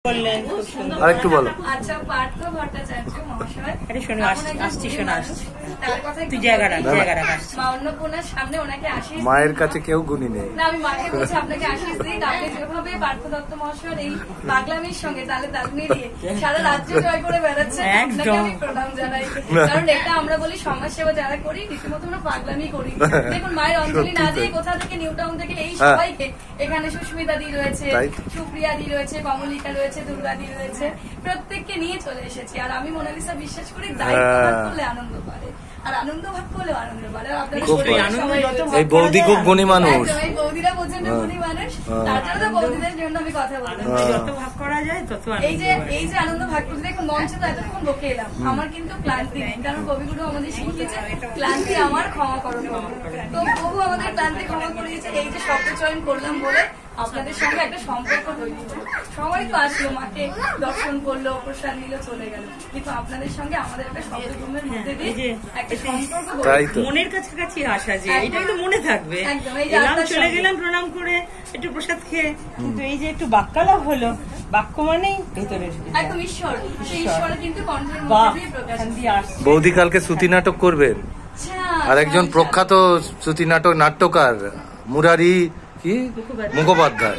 আরেকটু বলো। আচ্ছা, পার্থ ভট্টাচার্য মহাশয়, মা অন্নপূর্ণার সামনে ওনাকে আশীষ, মায়ের কাছে কেউ গুণী নেই। না, আমি মাকে বলছি আপনাকে আশীষ দিন। আপনি যেভাবে পার্থ দত্ত মহাশয়ের এই পাগলামির সঙ্গে তালে তাল মিলিয়ে সারা রাজ্য জয় করে বেড়াচ্ছেন, আপনাকে আমি প্রণাম জানাই। কারণ এটা আমরা বলি সমাজ সেবা যারা করি রীতিমতো আমরা পাগলামি করি। দেখুন, মায়ের অঞ্জলি না দিয়ে কোথা থেকে নিউ টাউন থেকে এই সবাইকে, এখানে সুস্মিতা দি রয়েছে, সুপ্রিয়া দি রয়েছে, কমলিকা রয়েছে, দুর্গা দি রয়েছে, প্রত্যেককে নিয়ে চলে এসেছি। আর আমি মোনালিসা বিশ্বাস করি দায়িত্ব ভাগ করলে আনন্দ পারে, আর আনন্দ ভাগ করলেও আনন্দ পারে। এই বৌদি খুব গুণী মানুষ, এই বৌদিরা প্রচন্ড গুণী মানুষ, তার জন্য বৌদিদের জন্য আমি কথা বলবো। এই যে আনন্দ ভাগ করতে, দেখুন মঞ্চে তো এতক্ষণ বকে এলাম, আমার কিন্তু ক্লান্তি নেই, কারণ কবিগুরু আমাদের শিখিয়েছে ক্লান্তি আমার ক্ষমা করো। তো প্রভু আমাদের ক্লান্তি ক্ষমা করিয়েছে। এই যে শব্দ চয়ন করলাম বলে আপনাদের সঙ্গে একটা সম্পর্ক তৈরি হলো। সবাই তো আসলো, মাকে দর্শন করলো, প্রসাদ নিল, চলে গেল, কিন্তু আপনাদের সঙ্গে আমাদের একটা শব্দভূমের মধ্যে দিয়ে একটা সম্পর্ক, মনের কাছাকাছি আসা, যে এটা কিন্তু মনে থাকবে। চলে গেলাম প্রণাম করে একটু প্রসাদ খেয়ে, কিন্তু এই যে একটু বাক্যালাপ হলো, বাক্য মানেই ভেতরে একদম ঈশ্বর, সেই ঈশ্বর কিন্তু কণ্ঠের মধ্যে দিয়ে প্রকাশ আসছে। বৌদি কালকে শ্রুতি নাটক করবেন, আর একজন প্রখ্যাত শ্রুতি নাটক নাট্যকার মুরারি কি মুখোপাধ্যায়।